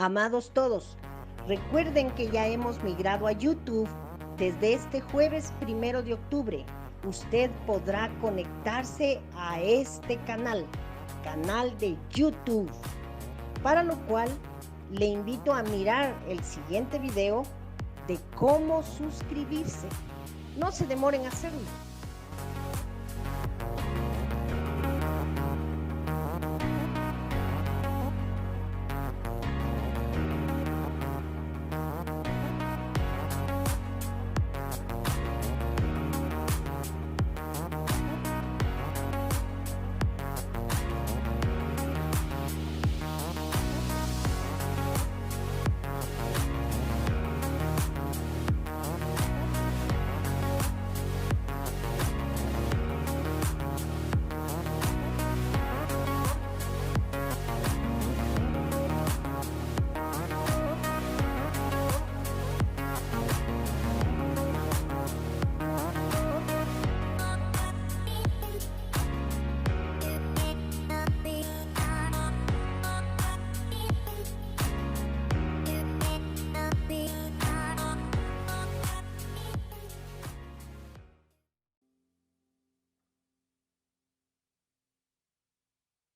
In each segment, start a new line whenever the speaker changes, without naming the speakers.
Amados todos, recuerden que ya hemos migrado a YouTube. Desde este jueves 1 de octubre, usted podrá conectarse a este canal de YouTube, para lo cual le invito a mirar el siguiente video de cómo suscribirse. No se demoren en hacerlo.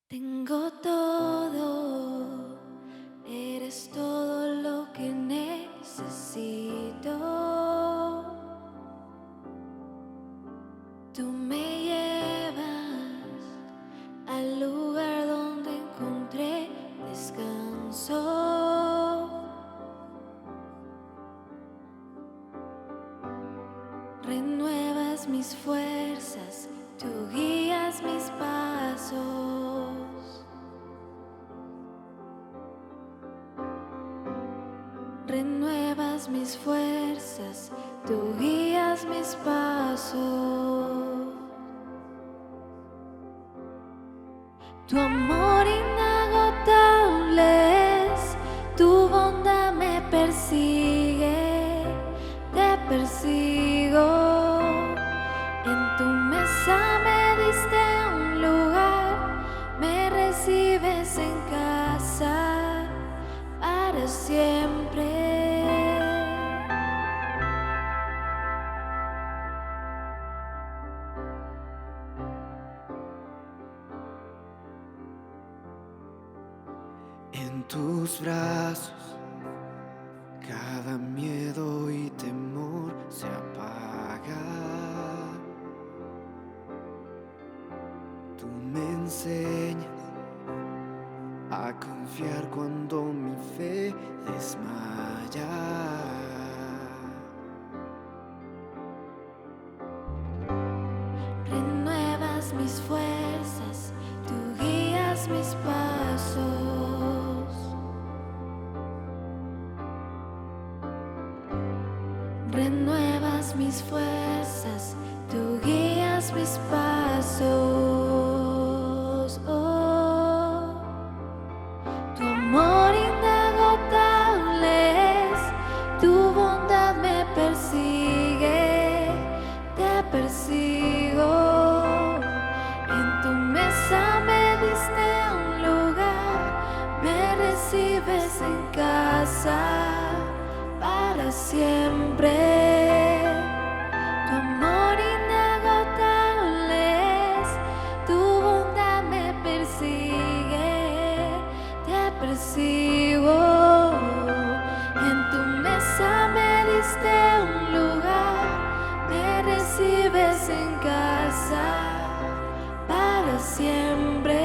Tengo todo, eres todo lo que necesito. Tú me llevas al lugar donde encontré descanso. Renuevas mis fuerzas, tú guías mis pasos. Renuevas mis fuerzas, tú guías mis pasos. Tu amor inagotable es, tu bondad me persigue, te persigo. En tu mesa me diste un lugar, me recibes en casa para siempre.
En tus brazos cada miedo y temor se apaga. Tú me enseñas a confiar cuando mi fe desmaya.
Renuevas mis fuerzas, tú guías mis pasos. Renuevas mis fuerzas, tú guías mis pasos. Oh, tu amor inagotable es, tu bondad me persigue, te persigo. En tu mesa me diste un lugar, me recibes en casa para siempre. Tu amor inagotable es, tu bondad me persigue, te persigo. En tu mesa me diste un lugar, me recibes en casa para siempre.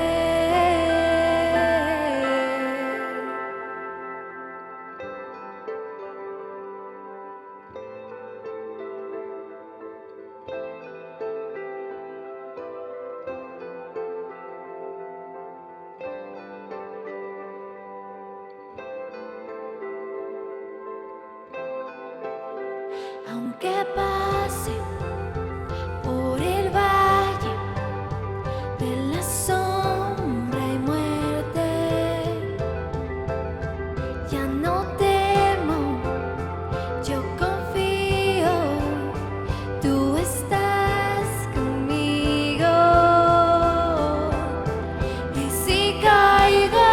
Aunque pase por el valle de la sombra y muerte, ya no temo, yo confío, tú estás conmigo. Y si caigo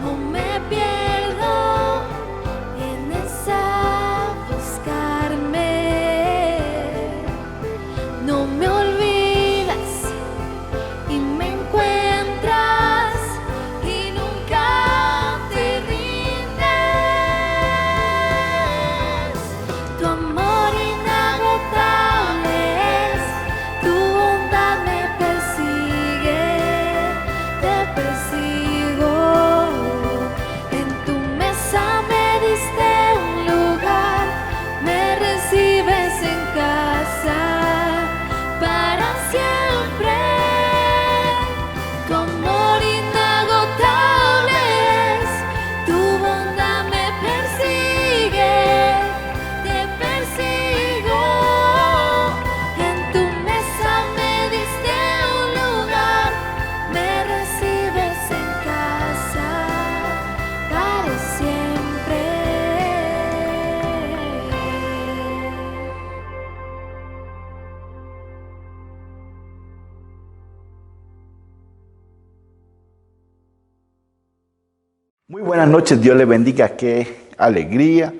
o me pierdo,
Muy buenas noches, Dios les bendiga, qué alegría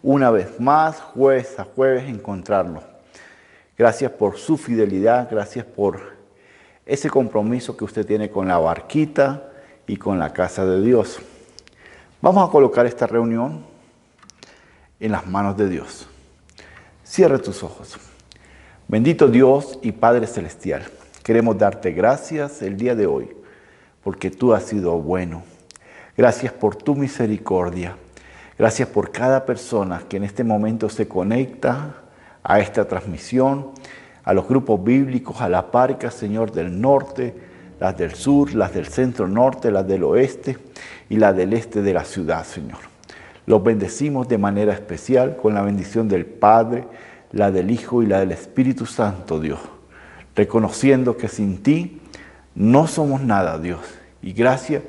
una vez más, jueves a jueves, encontrarlo. Gracias por su fidelidad, gracias por ese compromiso que usted tiene con la barquita y con la casa de Dios. Vamos a colocar esta reunión en las manos de Dios. Cierre tus ojos. Bendito Dios y Padre Celestial, queremos darte gracias el día de hoy, porque tú has sido bueno. Gracias por tu misericordia. Gracias por cada persona que en este momento se conecta a esta transmisión, a los grupos bíblicos, a las parcas, Señor, del norte, las del sur, las del centro norte, las del oeste y las del este de la ciudad, Señor. Los bendecimos de manera especial con la bendición del Padre, la del Hijo y la del Espíritu Santo, Dios. Reconociendo que sin ti no somos nada, Dios. Y gracias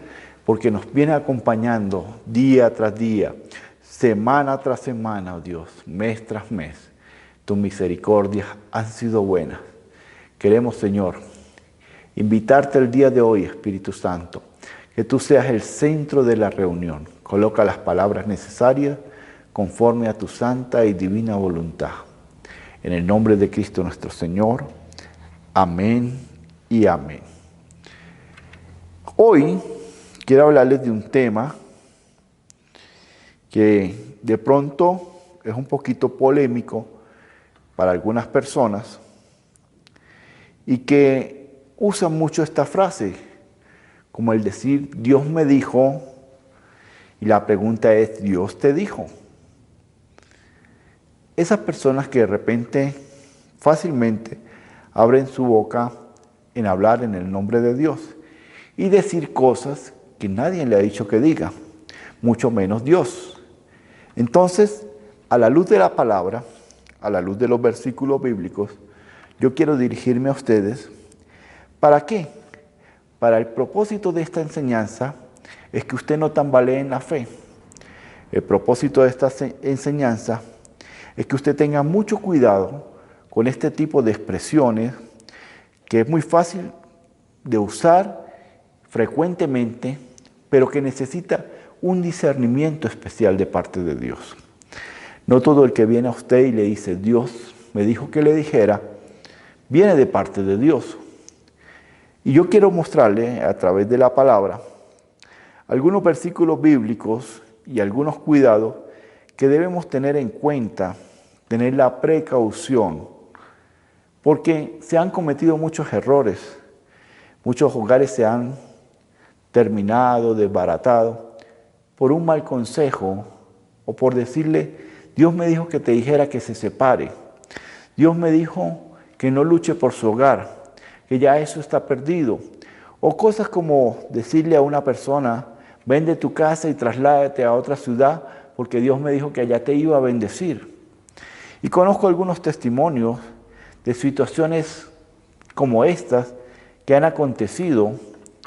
porque nos viene acompañando día tras día, semana tras semana, oh Dios, mes tras mes. Tus misericordias han sido buenas. Queremos, Señor, invitarte el día de hoy, Espíritu Santo, que tú seas el centro de la reunión. Coloca las palabras necesarias conforme a tu santa y divina voluntad. En el nombre de Cristo nuestro Señor. Amén y amén. Hoy quiero hablarles de un tema que de pronto es un poquito polémico para algunas personas y que usan mucho esta frase, como el decir, Dios me dijo, y la pregunta es, ¿Dios te dijo? Esas personas que de repente fácilmente abren su boca en hablar en el nombre de Dios y decir cosas que nadie le ha dicho que diga, mucho menos Dios. Entonces, a la luz de la palabra, a la luz de los versículos bíblicos, yo quiero dirigirme a ustedes. ¿Para qué? Para el propósito de esta enseñanza es que usted no tambalee en la fe. El propósito de esta enseñanza es que usted tenga mucho cuidado con este tipo de expresiones que es muy fácil de usar frecuentemente, pero que necesita un discernimiento especial de parte de Dios. No todo el que viene a usted y le dice, Dios me dijo que le dijera, viene de parte de Dios. Y yo quiero mostrarle a través de la palabra algunos versículos bíblicos y algunos cuidados que debemos tener en cuenta, tener la precaución, porque se han cometido muchos errores, muchos hogares se han terminado, desbaratado, por un mal consejo o por decirle, Dios me dijo que te dijera que se separe, Dios me dijo que no luche por su hogar, que ya eso está perdido, o cosas como decirle a una persona, vende tu casa y trasládate a otra ciudad porque Dios me dijo que allá te iba a bendecir. Y conozco algunos testimonios de situaciones como estas que han acontecido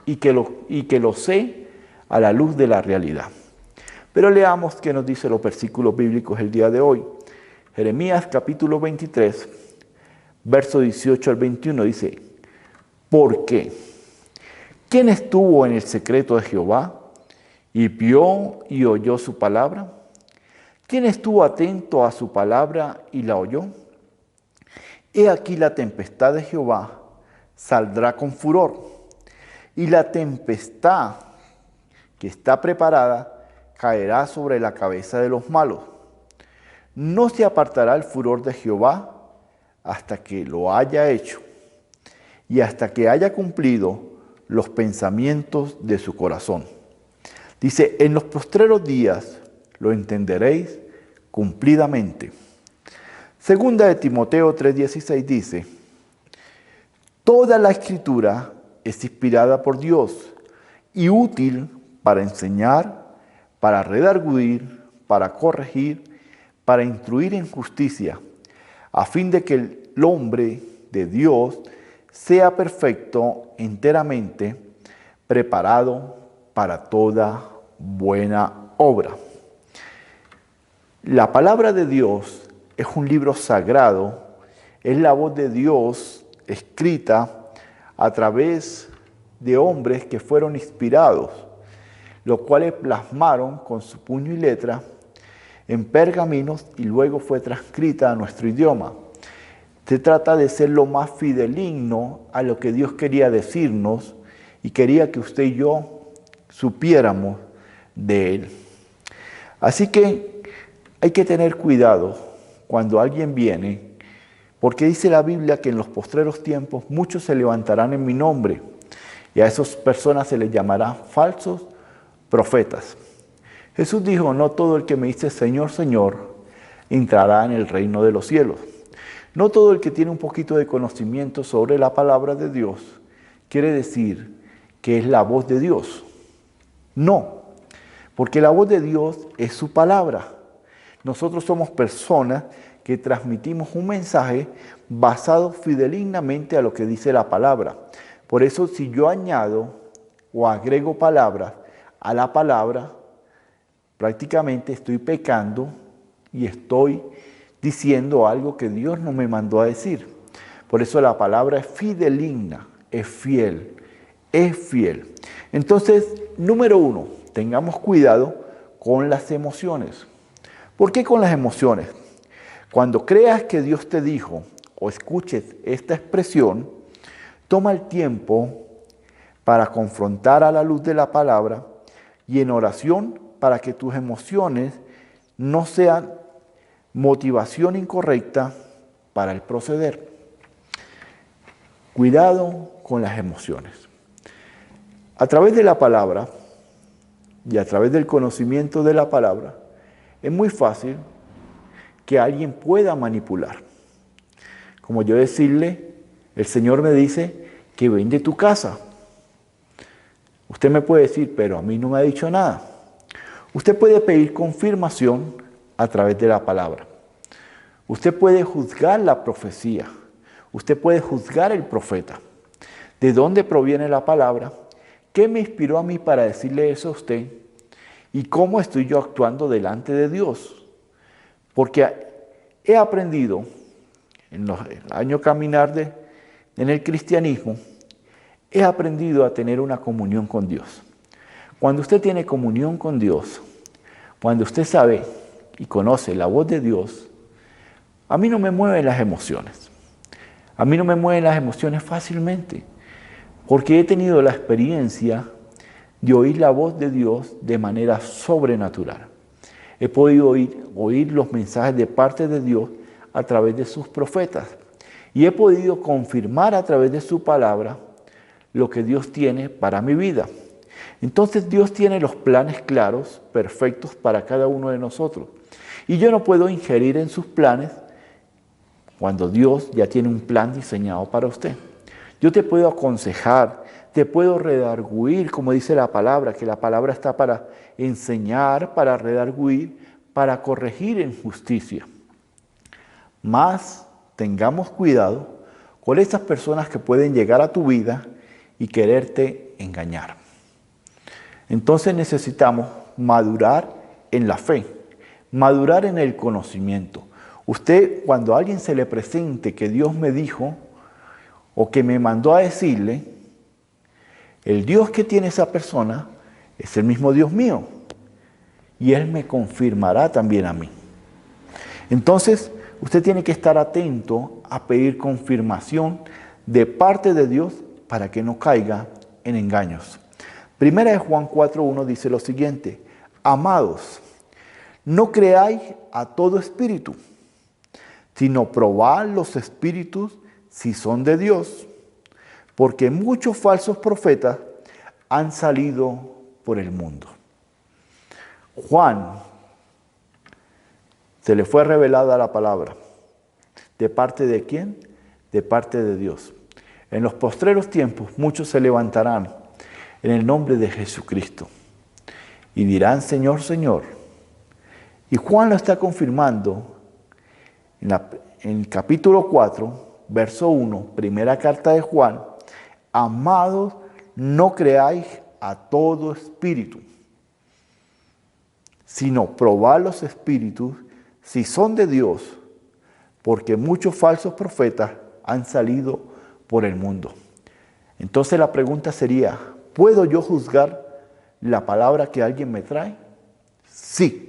y que lo sé a la luz de la realidad. Pero leamos qué nos dice los versículos bíblicos el día de hoy. Jeremías capítulo 23, verso 18 al 21 dice, ¿por qué? ¿Quién estuvo en el secreto de Jehová y vio y oyó su palabra? ¿Quién estuvo atento a su palabra y la oyó? He aquí la tempestad de Jehová saldrá con furor, y la tempestad que está preparada caerá sobre la cabeza de los malos. No se apartará el furor de Jehová hasta que lo haya hecho, y hasta que haya cumplido los pensamientos de su corazón. Dice, en los postreros días lo entenderéis cumplidamente. Segunda de Timoteo 3:16 dice, toda la escritura es inspirada por Dios y útil para enseñar, para redarguir, para corregir, para instruir en justicia, a fin de que el hombre de Dios sea perfecto, enteramente preparado para toda buena obra. La palabra de Dios es un libro sagrado, es la voz de Dios escrita a través de hombres que fueron inspirados. los cuales plasmaron con su puño y letra en pergaminos y luego fue transcrita a nuestro idioma. Se trata de ser lo más fideligno a lo que Dios quería decirnos y quería que usted y yo supiéramos de Él. Así que hay que tener cuidado cuando alguien viene, porque dice la Biblia que en los postreros tiempos muchos se levantarán en mi nombre y a esas personas se les llamará falsos profetas. Jesús dijo, no todo el que me dice Señor, Señor, entrará en el reino de los cielos. No todo el que tiene un poquito de conocimiento sobre la palabra de Dios quiere decir que es la voz de Dios. No, porque la voz de Dios es su palabra. Nosotros somos personas que transmitimos un mensaje basado fidelignamente a lo que dice la palabra. Por eso si yo añado o agrego palabras a la palabra, prácticamente estoy pecando y estoy diciendo algo que Dios no me mandó a decir. Por eso la palabra es fideligna, es fiel, es fiel. Entonces, número 1, tengamos cuidado con las emociones. ¿Por qué con las emociones? Cuando creas que Dios te dijo o escuches esta expresión, toma el tiempo para confrontar a la luz de la palabra y en oración para que tus emociones no sean motivación incorrecta para el proceder. Cuidado con las emociones. A través de la palabra y a través del conocimiento de la palabra, es muy fácil que alguien pueda manipular. Como yo decirle, el Señor me dice que vende tu casa. Usted me puede decir, pero a mí no me ha dicho nada. Usted puede pedir confirmación a través de la palabra. Usted puede juzgar la profecía. Usted puede juzgar el profeta. ¿De dónde proviene la palabra? ¿Qué me inspiró a mí para decirle eso a usted? ¿Y cómo estoy yo actuando delante de Dios? Porque he aprendido en los años caminar en el cristianismo, he aprendido a tener una comunión con Dios. Cuando usted tiene comunión con Dios, cuando usted sabe y conoce la voz de Dios, a mí no me mueven las emociones. A mí no me mueven las emociones fácilmente, porque he tenido la experiencia de oír la voz de Dios de manera sobrenatural. He podido oír los mensajes de parte de Dios a través de sus profetas y he podido confirmar a través de su palabra lo que Dios tiene para mi vida. Entonces Dios tiene los planes claros, perfectos para cada uno de nosotros. Y yo no puedo ingerir en sus planes cuando Dios ya tiene un plan diseñado para usted. Yo te puedo aconsejar, te puedo redarguir, como dice la palabra, que la palabra está para enseñar, para redarguir, para corregir en justicia. Mas tengamos cuidado con esas personas que pueden llegar a tu vida y quererte engañar. Entonces necesitamos madurar en la fe, madurar en el conocimiento. Usted, cuando a alguien se le presente que Dios me dijo o que me mandó a decirle, el Dios que tiene esa persona es el mismo Dios mío y Él me confirmará también a mí. Entonces, usted tiene que estar atento a pedir confirmación de parte de Dios para que no caiga en engaños. Primera de Juan 4:1 dice lo siguiente: amados, no creáis a todo espíritu, sino probad los espíritus si son de Dios, porque muchos falsos profetas han salido por el mundo. Juan se le fue revelada la palabra. ¿De parte de quién? De parte de Dios. En los postreros tiempos muchos se levantarán en el nombre de Jesucristo y dirán, Señor, Señor. Y Juan lo está confirmando en el capítulo 4, verso 1, primera carta de Juan: amados, no creáis a todo espíritu, sino probad los espíritus si son de Dios, porque muchos falsos profetas han salido por el mundo. Entonces la pregunta sería, ¿puedo yo juzgar la palabra que alguien me trae? Sí.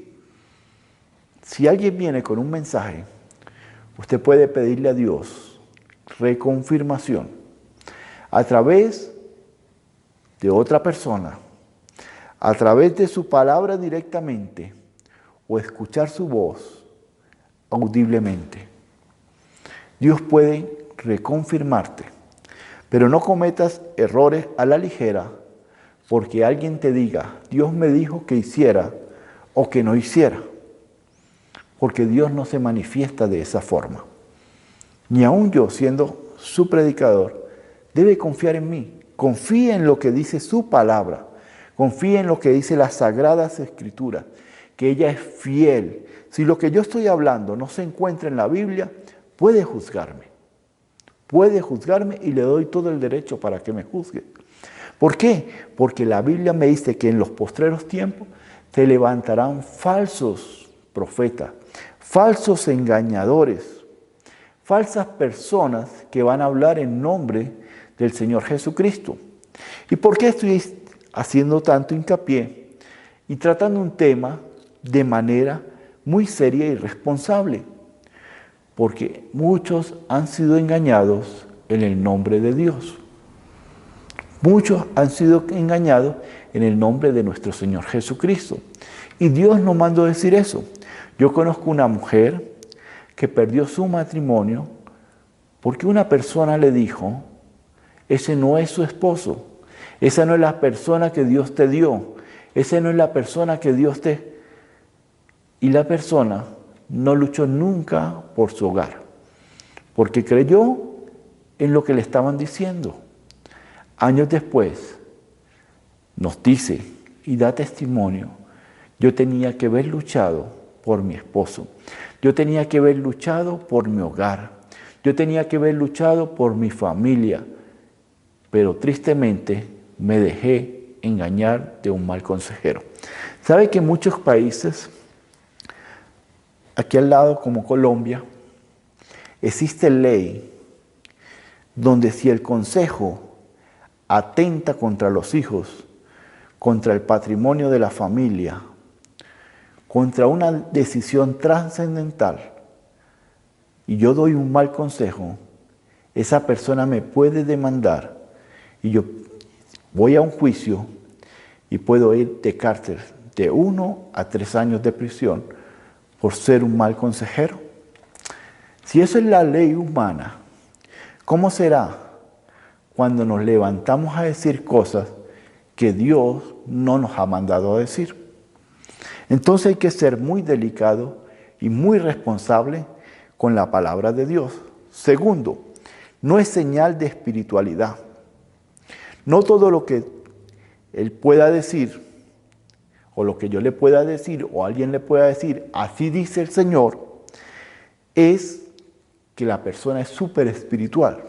Si alguien viene con un mensaje, usted puede pedirle a Dios reconfirmación a través de otra persona, a través de su palabra directamente o escuchar su voz audiblemente. Dios puede reconfirmarte, pero no cometas errores a la ligera porque alguien te diga, Dios me dijo que hiciera o que no hiciera, porque Dios no se manifiesta de esa forma. Ni aun yo, siendo su predicador, debe confiar en mí. Confíe en lo que dice su palabra. Confíe en lo que dice las Sagradas Escrituras, que ella es fiel. Si lo que yo estoy hablando no se encuentra en la Biblia, puede juzgarme. Puede juzgarme y le doy todo el derecho para que me juzgue. ¿Por qué? Porque la Biblia me dice que en los postreros tiempos se levantarán falsos profetas, falsos engañadores, falsas personas que van a hablar en nombre del Señor Jesucristo. ¿Y por qué estoy haciendo tanto hincapié y tratando un tema de manera muy seria y responsable? Porque muchos han sido engañados en el nombre de Dios. Muchos han sido engañados en el nombre de nuestro Señor Jesucristo. Y Dios nos mandó decir eso. Yo conozco una mujer que perdió su matrimonio porque una persona le dijo, ese no es su esposo, esa no es la persona que Dios te dio, esa no es la persona que Dios te... Y la persona no luchó nunca por su hogar, porque creyó en lo que le estaban diciendo. Años después nos dice y da testimonio, yo tenía que haber luchado por mi esposo, yo tenía que haber luchado por mi hogar, yo tenía que haber luchado por mi familia, pero tristemente me dejé engañar de un mal consejero. ¿Sabe que en muchos países, aquí al lado como Colombia, existe ley donde si el consejo atenta contra los hijos, contra el patrimonio de la familia, contra una decisión trascendental, y yo doy un mal consejo, esa persona me puede demandar y yo voy a un juicio y puedo ir de cárcel de 1 a 3 años de prisión por ser un mal consejero. Si eso es la ley humana, ¿cómo será cuando nos levantamos a decir cosas que Dios no nos ha mandado a decir? Entonces hay que ser muy delicado y muy responsable con la palabra de Dios. Segundo, no es señal de espiritualidad. No todo lo que Él pueda decir, o lo que yo le pueda decir, o alguien le pueda decir, así dice el Señor, es que la persona es súper espiritual.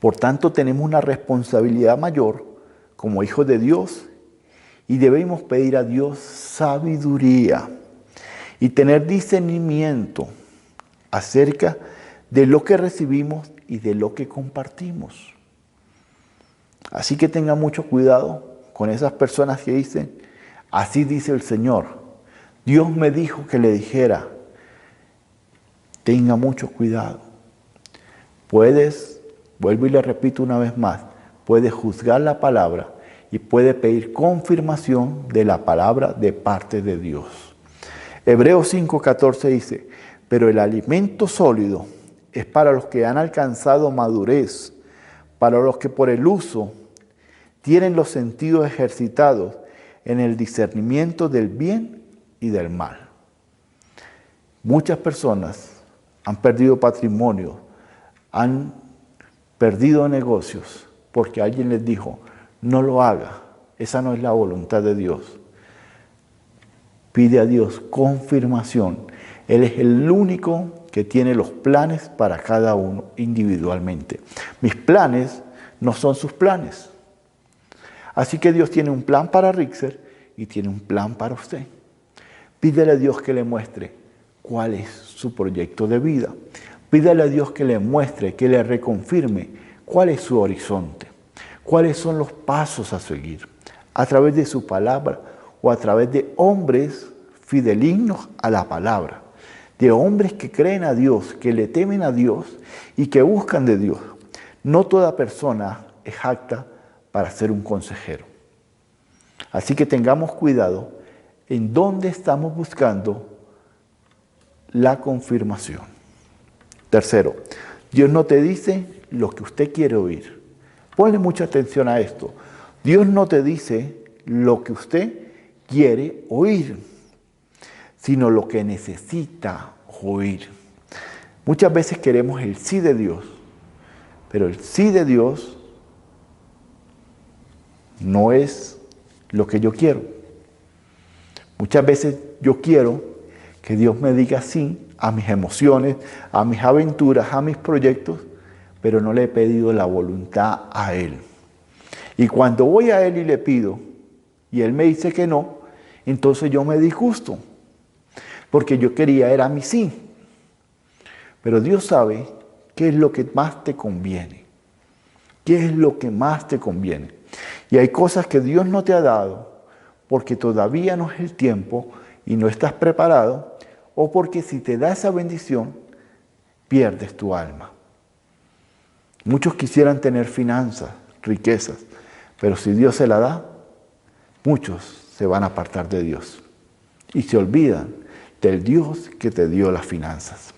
Por tanto, tenemos una responsabilidad mayor como hijos de Dios y debemos pedir a Dios sabiduría y tener discernimiento acerca de lo que recibimos y de lo que compartimos. Así que tenga mucho cuidado con esas personas que dicen, así dice el Señor. Dios me dijo que le dijera. Tenga mucho cuidado. Puedes, vuelvo y le repito una vez más, puedes juzgar la palabra y puede pedir confirmación de la palabra de parte de Dios. Hebreos 5:14 dice, pero el alimento sólido es para los que han alcanzado madurez, para los que por el uso tienen los sentidos ejercitados en el discernimiento del bien y del mal. Muchas personas han perdido patrimonio, han perdido negocios, porque alguien les dijo, no lo haga, esa no es la voluntad de Dios. Pide a Dios confirmación. Él es el único que tiene los planes para cada uno individualmente. Mis planes no son sus planes. Así que Dios tiene un plan para Rixer y tiene un plan para usted. Pídele a Dios que le muestre cuál es su proyecto de vida. Pídele a Dios que le muestre, que le reconfirme cuál es su horizonte. cuáles son los pasos a seguir, a través de su palabra o a través de hombres fidelignos a la palabra, de hombres que creen a Dios, que le temen a Dios y que buscan de Dios. No toda persona es apta para ser un consejero. Así que tengamos cuidado en dónde estamos buscando la confirmación. Tercero, Dios no te dice lo que usted quiere oír. Ponle mucha atención a esto. Dios no te dice lo que usted quiere oír, sino lo que necesita oír. Muchas veces queremos el sí de Dios, pero el sí de Dios no es lo que yo quiero. Muchas veces yo quiero que Dios me diga sí a mis emociones, a mis aventuras, a mis proyectos, pero no le he pedido la voluntad a Él. Y cuando voy a Él y le pido, y Él me dice que no, entonces yo me disgusto, porque yo quería era mi sí. Pero Dios sabe qué es lo que más te conviene, qué es lo que más te conviene. Y hay cosas que Dios no te ha dado porque todavía no es el tiempo y no estás preparado, o porque si te da esa bendición, pierdes tu alma. Muchos quisieran tener finanzas, riquezas, pero si Dios se la da, muchos se van a apartar de Dios y se olvidan del Dios que te dio las finanzas.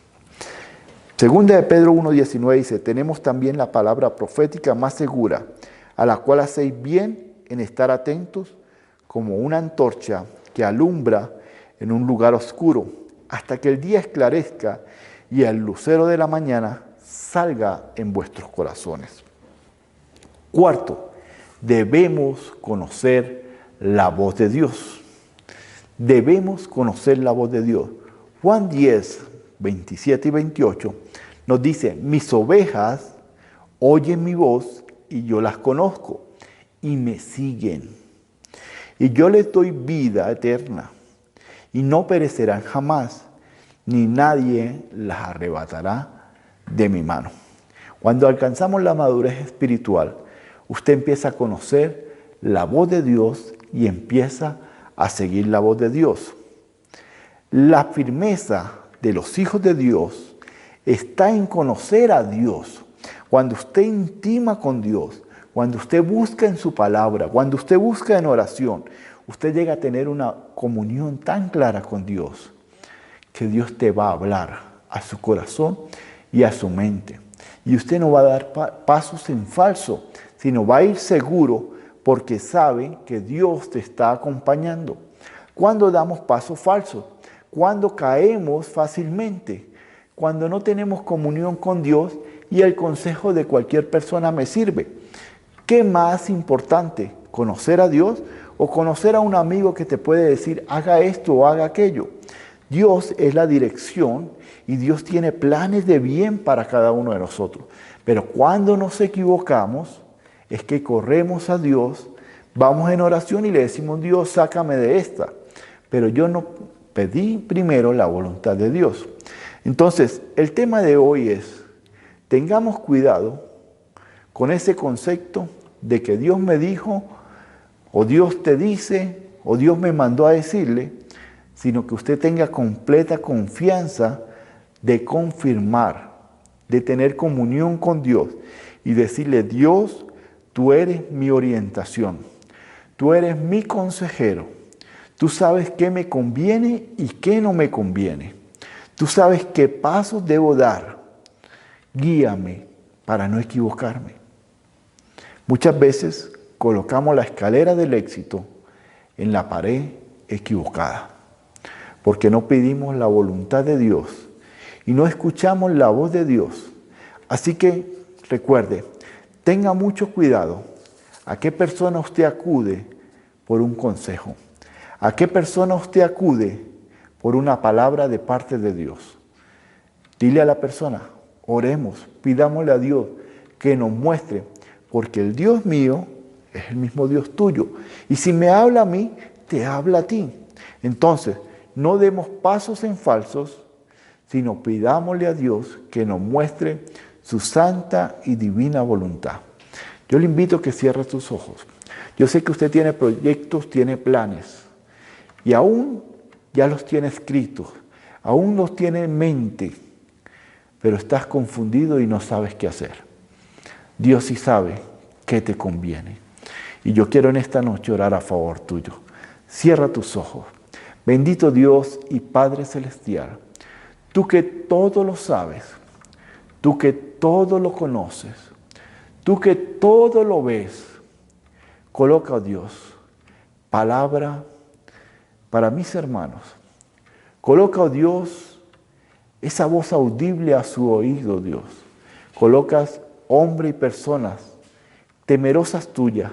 Segunda de Pedro 1:19 dice, tenemos también la palabra profética más segura, a la cual hacéis bien en estar atentos como una antorcha que alumbra en un lugar oscuro, hasta que el día esclarezca y el lucero de la mañana salga en vuestros corazones. Cuarto, debemos conocer la voz de Dios. Debemos conocer la voz de Dios. Juan 10, 27 y 28 nos dice, mis ovejas oyen mi voz y yo las conozco y me siguen. Y yo les doy vida eterna y no perecerán jamás, ni nadie las arrebatará de mi mano. Cuando alcanzamos la madurez espiritual, usted empieza a conocer la voz de Dios y empieza a seguir la voz de Dios. La firmeza de los hijos de Dios está en conocer a Dios. Cuando usted intima con Dios, cuando usted busca en su palabra, cuando usted busca en oración, usted llega a tener una comunión tan clara con Dios que Dios te va a hablar a su corazón y a su mente. Y usted no va a dar pasos en falso, sino va a ir seguro porque sabe que Dios te está acompañando. Cuando damos pasos falsos, cuando caemos fácilmente, cuando no tenemos comunión con Dios y el consejo de cualquier persona me sirve. ¿Qué más importante? ¿Conocer a Dios o conocer a un amigo que te puede decir haga esto o haga aquello? Dios es la dirección y Dios tiene planes de bien para cada uno de nosotros. Pero cuando nos equivocamos es que corremos a Dios, vamos en oración y le decimos, Dios, sácame de esta. Pero yo no pedí primero la voluntad de Dios. Entonces, el tema de hoy es, tengamos cuidado con ese concepto de que Dios me dijo, o Dios te dice, o Dios me mandó a decirle, sino que usted tenga completa confianza de confirmar, de tener comunión con Dios y decirle, Dios, tú eres mi orientación, tú eres mi consejero, tú sabes qué me conviene y qué no me conviene, tú sabes qué pasos debo dar, guíame para no equivocarme. Muchas veces colocamos la escalera del éxito en la pared equivocada, porque no pedimos la voluntad de Dios y no escuchamos la voz de Dios. Así que recuerde, tenga mucho cuidado a qué persona usted acude por un consejo, a qué persona usted acude por una palabra de parte de Dios. Dile a la persona, oremos, pidámosle a Dios que nos muestre, porque el Dios mío es el mismo Dios tuyo. Y si me habla a mí, te habla a ti. Entonces, no demos pasos en falsos, sino pidámosle a Dios que nos muestre su santa y divina voluntad. Yo le invito a que cierre sus ojos. Yo sé que usted tiene proyectos, tiene planes, y aún ya los tiene escritos, aún los tiene en mente, pero estás confundido y no sabes qué hacer. Dios sí sabe qué te conviene. Y yo quiero en esta noche orar a favor tuyo. Cierra tus ojos. Bendito Dios y Padre Celestial, tú que todo lo sabes, tú que todo lo conoces, tú que todo lo ves, coloca, oh Dios, palabra para mis hermanos. Coloca, oh Dios, esa voz audible a su oído, Dios. Colocas hombres y personas temerosas tuyas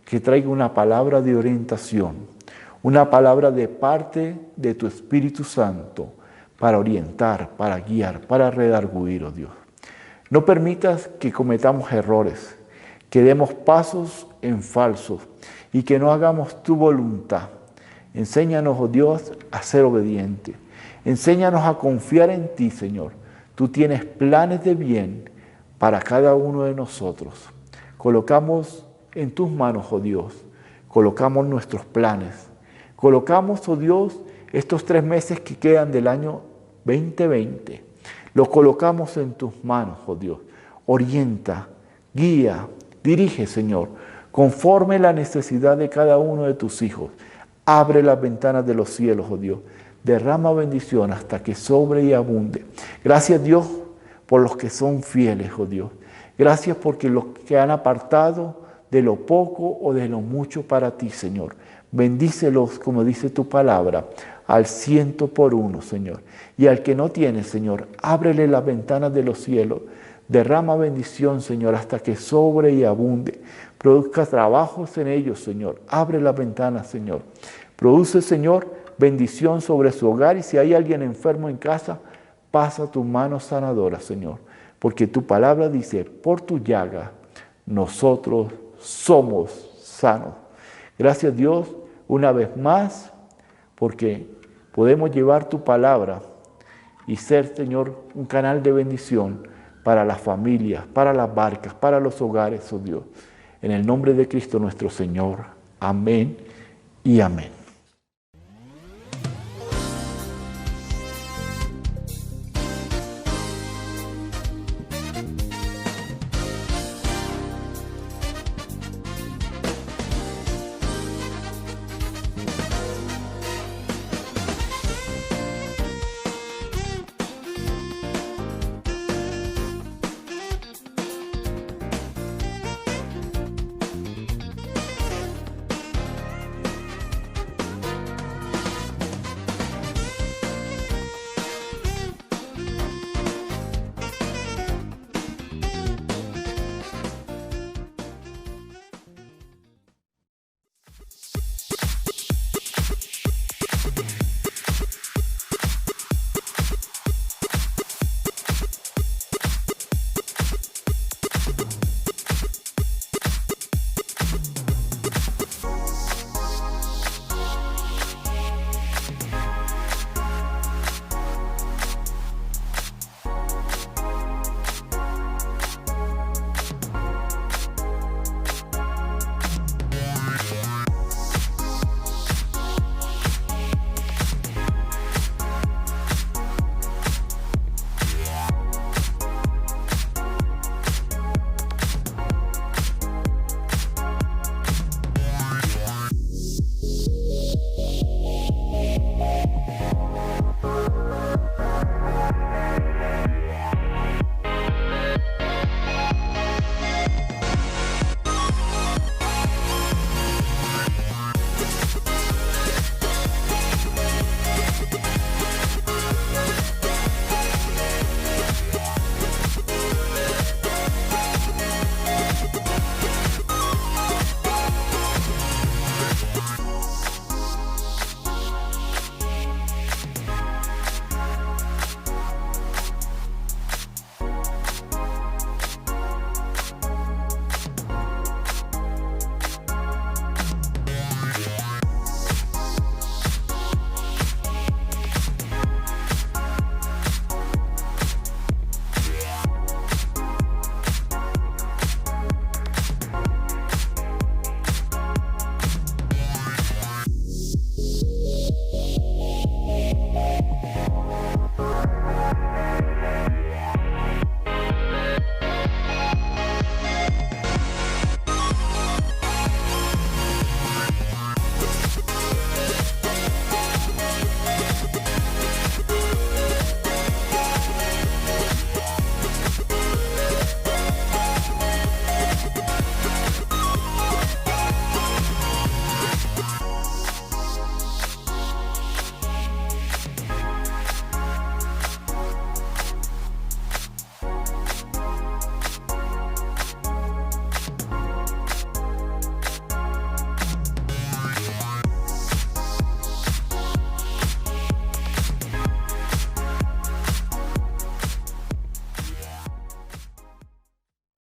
que traigan una palabra de orientación, una palabra de parte de tu Espíritu Santo para orientar, para guiar, para redarguir, oh Dios. No permitas que cometamos errores, que demos pasos en falsos y que no hagamos tu voluntad. Enséñanos, oh Dios, a ser obedientes. Enséñanos a confiar en ti, Señor. Tú tienes planes de bien para cada uno de nosotros. Colocamos en tus manos, oh Dios, colocamos nuestros planes. Colocamos, oh Dios, estos 3 meses que quedan del año 2020. Los colocamos en tus manos, oh Dios. Orienta, guía, dirige, Señor, conforme la necesidad de cada uno de tus hijos. Abre las ventanas de los cielos, oh Dios. Derrama bendición hasta que sobre y abunde. Gracias, Dios, por los que son fieles, oh Dios. Gracias porque los que han apartado de lo poco o de lo mucho para ti, Señor. Bendícelos, como dice tu palabra, al 100 por 1, Señor. Y al que no tiene, Señor, ábrele las ventanas de los cielos. Derrama bendición, Señor, hasta que sobre y abunde. Produzca trabajos en ellos, Señor. Abre las ventanas, Señor. Produce, Señor, bendición sobre su hogar. Y si hay alguien enfermo en casa, pasa tu mano sanadora, Señor. Porque tu palabra dice, por tu llaga, nosotros somos sanos. Gracias, Dios, una vez más, porque podemos llevar tu palabra y ser, Señor, un canal de bendición para las familias, para las barcas, para los hogares, oh Dios. En el nombre de Cristo nuestro Señor. Amén y amén.